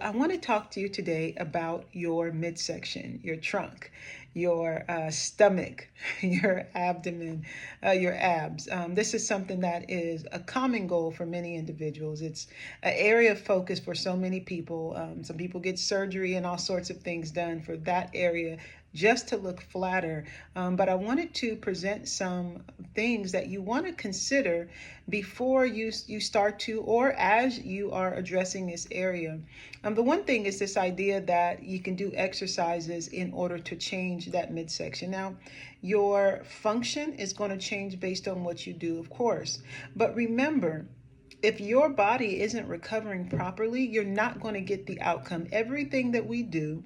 I want to talk to you today about your midsection, your trunk, your stomach, your abdomen, your abs. This is something that is a common goal for many individuals. It's an area of focus for so many people. Some people get surgery and all sorts of things done for that area just to look flatter. But I wanted to present some things that you want to consider before you start to, or as you are addressing this area. The one thing is this idea that you can do exercises in order to change that midsection. Now, your function is going to change based on what you do, of course. But remember, if your body isn't recovering properly, you're not going to get the outcome. Everything that we do,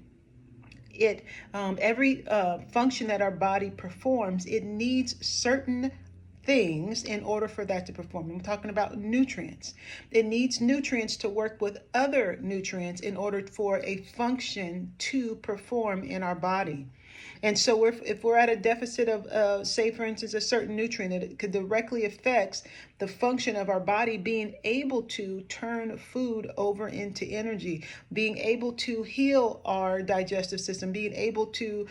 every function that our body performs, it needs certain things in order for that to perform. I'm talking about nutrients. It needs nutrients to work with other nutrients in order for a function to perform in our body. And so if we're at a deficit of, say, for instance, a certain nutrient, it could directly affect the function of our body being able to turn food over into energy, being able to heal our digestive system, being able to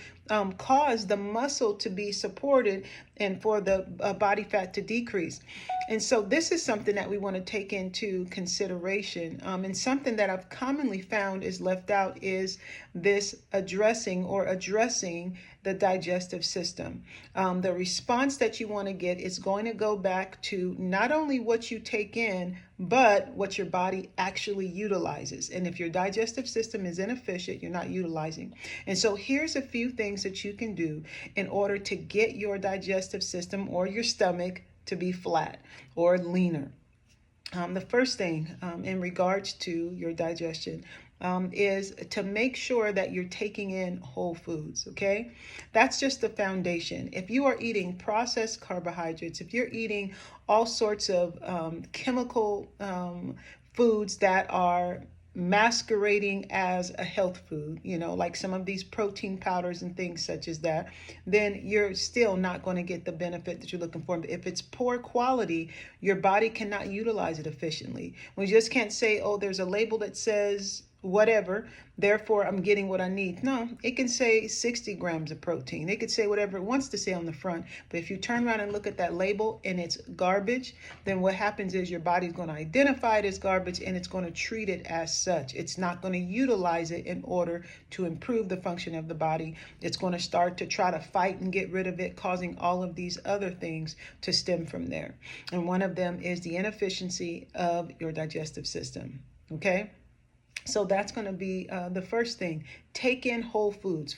cause the muscle to be supported and for the body fat to decrease. And so this is something that we want to take into consideration. And something that I've commonly found is left out is this addressing the digestive system. The response that you want to get is going to go back to not only what you take in, but what your body actually utilizes. And if your digestive system is inefficient, you're not utilizing. And so here's a few things that you can do in order to get your digestive system or your stomach to be flat or leaner. The first thing in regards to your digestion is to make sure that you're taking in whole foods, okay? That's just the foundation. If you are eating processed carbohydrates, if you're eating all sorts of chemical foods that are masquerading as a health food, like some of these protein powders and things such as that, then you're still not going to get the benefit that you're looking for. If it's poor quality, your body cannot utilize it efficiently. We just can't say, oh, there's a label that says whatever, therefore I'm getting what I need. No, it can say 60 grams of protein. It could say whatever it wants to say on the front. But if you turn around and look at that label and it's garbage, then what happens is your body's going to identify it as garbage and it's going to treat it as such. It's not going to utilize it in order to improve the function of the body. It's going to start to try to fight and get rid of it, causing all of these other things to stem from there. And one of them is the inefficiency of your digestive system. Okay? So that's going to be the first thing. Take in whole foods.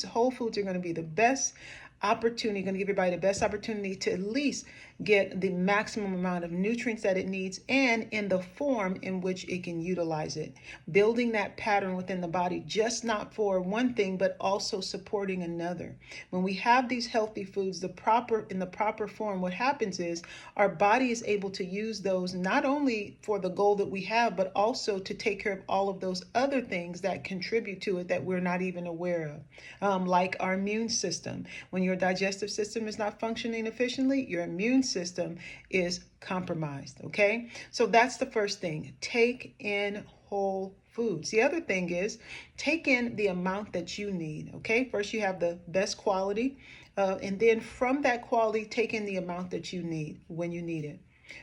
Whole foods are going to be the best opportunity, going to give your body the best opportunity to at least get the maximum amount of nutrients that it needs and in the form in which it can utilize it. Building that pattern within the body, just not for one thing, but also supporting another. When we have these healthy foods in the proper form, what happens is our body is able to use those not only for the goal that we have, but also to take care of all of those other things that contribute to it that we're not even aware of, like our immune system. When your digestive system is not functioning efficiently, your immune system is compromised, okay? So that's the first thing. Take in whole foods. The other thing is take in the amount that you need, okay? First, you have the best quality, and then from that quality, take in the amount that you need when you need it.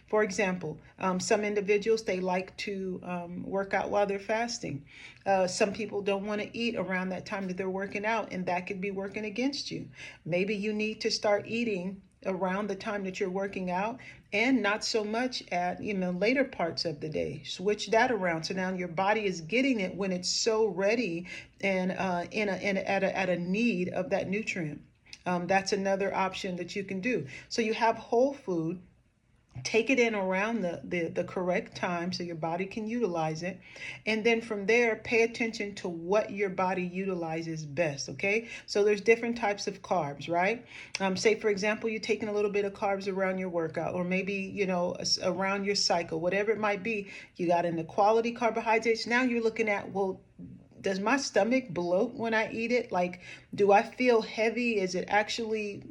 For example, some individuals, they like to work out while they're fasting. Some people don't want to eat around that time that they're working out, and that could be working against you. Maybe you need to start eating around the time that you're working out and not so much at later parts of the day. Switch that around so now your body is getting it when it's so ready and at a need of that nutrient. That's another option that you can do. So you have whole food. Take it in around the correct time so your body can utilize it. And then from there, pay attention to what your body utilizes best, okay? So there's different types of carbs, right? Say, for example, you're taking a little bit of carbs around your workout or maybe, around your cycle, whatever it might be. You got in the quality carbohydrates. Now you're looking at, well, does my stomach bloat when I eat it? Like, do I feel heavy? Is it actually,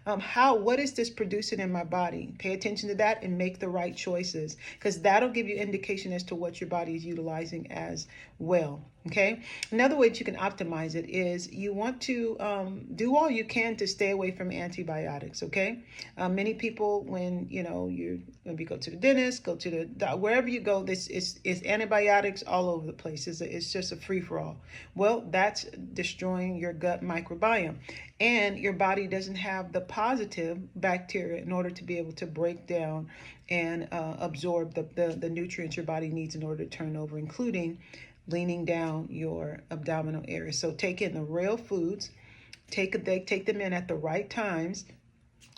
what is this producing in my body? Pay attention to that and make the right choices, because that'll give you indication as to what your body is utilizing as well. Okay. Another way that you can optimize it is you want to do all you can to stay away from antibiotics. Okay. Many people, when you go to the dentist, go to the wherever you go, this is antibiotics all over the place. It's just a free for all. Well, that's destroying your gut microbiome, and your body doesn't have the positive bacteria in order to be able to break down and absorb the nutrients your body needs in order to turn over, including leaning down your abdominal area. So take in the real foods, take them in at the right times,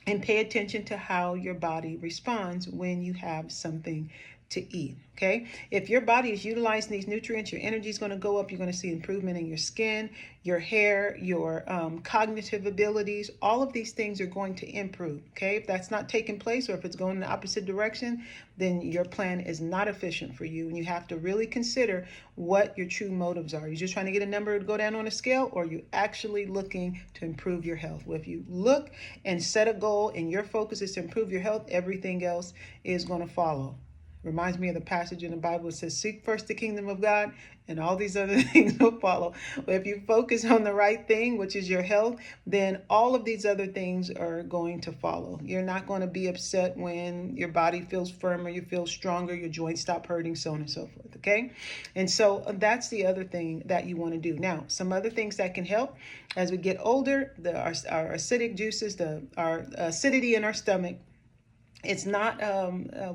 and pay attention to how your body responds when you have something to eat. Okay. If your body is utilizing these nutrients, your energy is going to go up. You're going to see improvement in your skin, your hair, your cognitive abilities. All of these things are going to improve. Okay. If that's not taking place, or if it's going in the opposite direction, then your plan is not efficient for you. And you have to really consider what your true motives are. You're just trying to get a number to go down on a scale, or you actually looking to improve your health? Well, if you look and set a goal and your focus is to improve your health, everything else is going to follow. Reminds me of the passage in the Bible that says, seek first the kingdom of God and all these other things will follow. But if you focus on the right thing, which is your health, then all of these other things are going to follow. You're not going to be upset when your body feels firmer, you feel stronger, your joints stop hurting, so on and so forth. Okay. And so that's the other thing that you want to do. Now, some other things that can help as we get older, our acidic juices, our acidity in our stomach. It's not,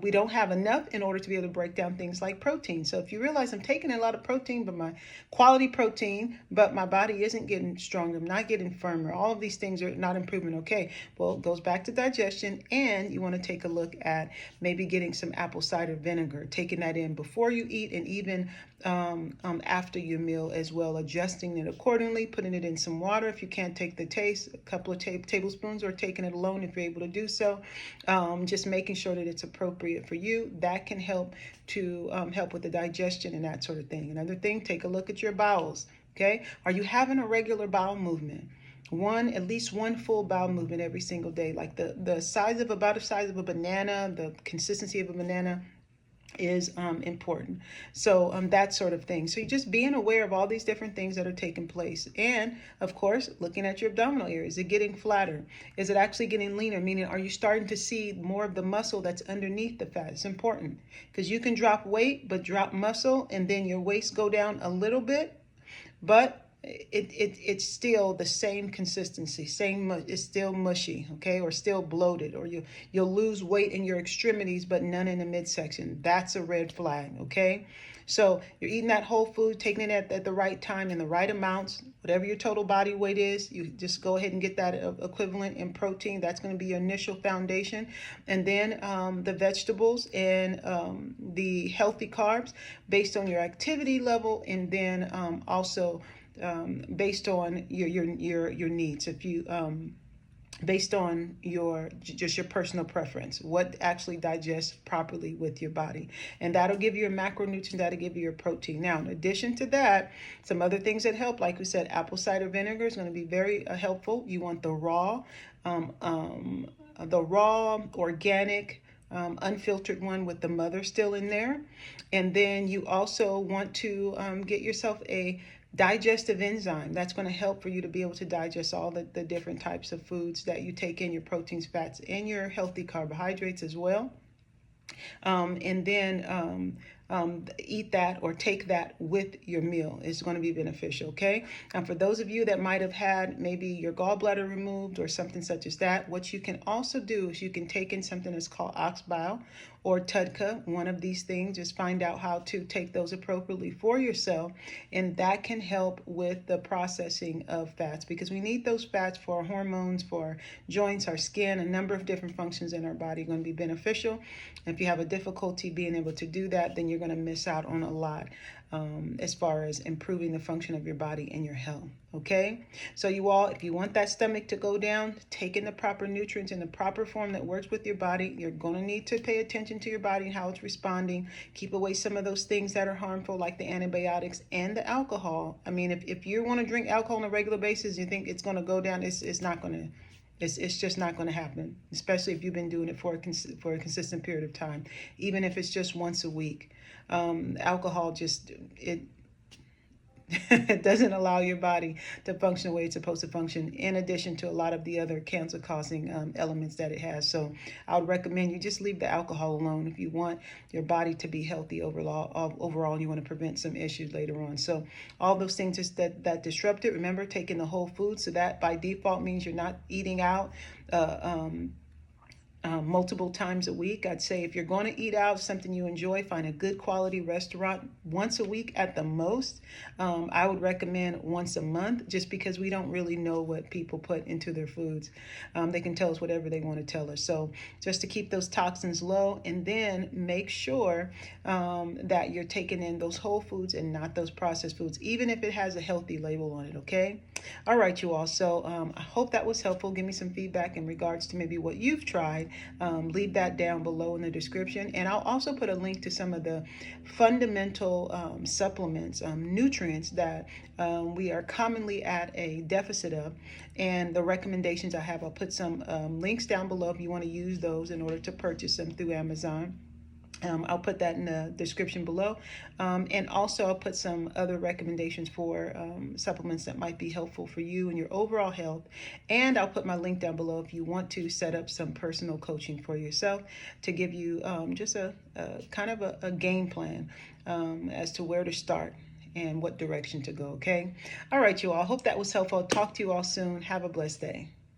we don't have enough in order to be able to break down things like protein. So if you realize I'm taking a lot of protein, but my quality protein, but my body isn't getting stronger, I'm not getting firmer, all of these things are not improving. Okay, well, it goes back to digestion, and you want to take a look at maybe getting some apple cider vinegar, taking that in before you eat, and even after your meal as well, adjusting it accordingly, putting it in some water if you can't take the taste, a couple of tablespoons, or taking it alone if you're able to do so. Just making sure that it's appropriate for you. That can help to help with the digestion and that sort of thing. Another thing, take a look at your bowels. Okay, are you having a regular bowel movement? At least one full bowel movement every single day, like the size of a banana, the consistency of a banana is important. So that sort of thing. So you're just being aware of all these different things that are taking place. And of course, looking at your abdominal area. Is it getting flatter? Is it actually getting leaner? Meaning, are you starting to see more of the muscle that's underneath the fat? It's important, because you can drop weight, but drop muscle, and then your waist go down a little bit, but it's still the same consistency, it's still mushy, okay, or still bloated, or you'll lose weight in your extremities but none in the midsection. That's a red flag. Okay, so you're eating that whole food, taking it at the right time in the right amounts. Whatever your total body weight is, you just go ahead and get that equivalent in protein. That's going to be your initial foundation, and then the vegetables and the healthy carbs based on your activity level, and then also based on your needs. If you based on your personal preference, what actually digests properly with your body, and that'll give you your macronutrients, that'll give you your protein. Now, in addition to that, some other things that help, like we said, apple cider vinegar is going to be very helpful. You want the raw organic, unfiltered one with the mother still in there. And then you also want to get yourself a digestive enzyme that's going to help for you to be able to digest all the different types of foods that you take in, your proteins, fats, and your healthy carbohydrates as well. And then eat that or take that with your meal. It's going to be beneficial. Okay. And for those of you that might have had maybe your gallbladder removed or something such as that, what you can also do is you can take in something that's called ox bile or TUDCA, one of these things. Just find out how to take those appropriately for yourself, and that can help with the processing of fats, because we need those fats for our hormones, for our joints, our skin, a number of different functions in our body are going to be beneficial. If you have a difficulty being able to do that, then you're going to miss out on a lot. as far as improving the function of your body and your health. Okay, so you all, if you want that stomach to go down, taking the proper nutrients in the proper form that works with your body, you're going to need to pay attention to your body and how it's responding. Keep away some of those things that are harmful, like the antibiotics and the alcohol. I mean, if you want to drink alcohol on a regular basis, you think it's going to go down, it's not going to. It's just not going to happen, especially if you've been doing it for a consistent period of time, even if it's just once a week. Alcohol just, it doesn't allow your body to function the way it's supposed to function, in addition to a lot of the other cancer-causing elements that it has. So I would recommend you just leave the alcohol alone if you want your body to be healthy overall, and you want to prevent some issues later on. So all those things that disrupt it, remember, taking the whole food, so that by default means you're not eating out multiple times a week. I'd say if you're going to eat out, something you enjoy, find a good quality restaurant once a week at the most. I would recommend once a month, just because we don't really know what people put into their foods. They can tell us whatever they want to tell us. So just to keep those toxins low, and then make sure that you're taking in those whole foods and not those processed foods, even if it has a healthy label on it. Okay. All right, you all. So I hope that was helpful. Give me some feedback in regards to maybe what you've tried. Leave that down below in the description, and I'll also put a link to some of the fundamental supplements, nutrients that we are commonly at a deficit of, and the recommendations I have. I'll put some links down below if you want to use those in order to purchase them through Amazon. I'll put that in the description below. And also I'll put some other recommendations for supplements that might be helpful for you and your overall health. And I'll put my link down below if you want to set up some personal coaching for yourself, to give you just a kind of a game plan as to where to start and what direction to go. Okay. All right, you all. I hope that was helpful. I'll talk to you all soon. Have a blessed day.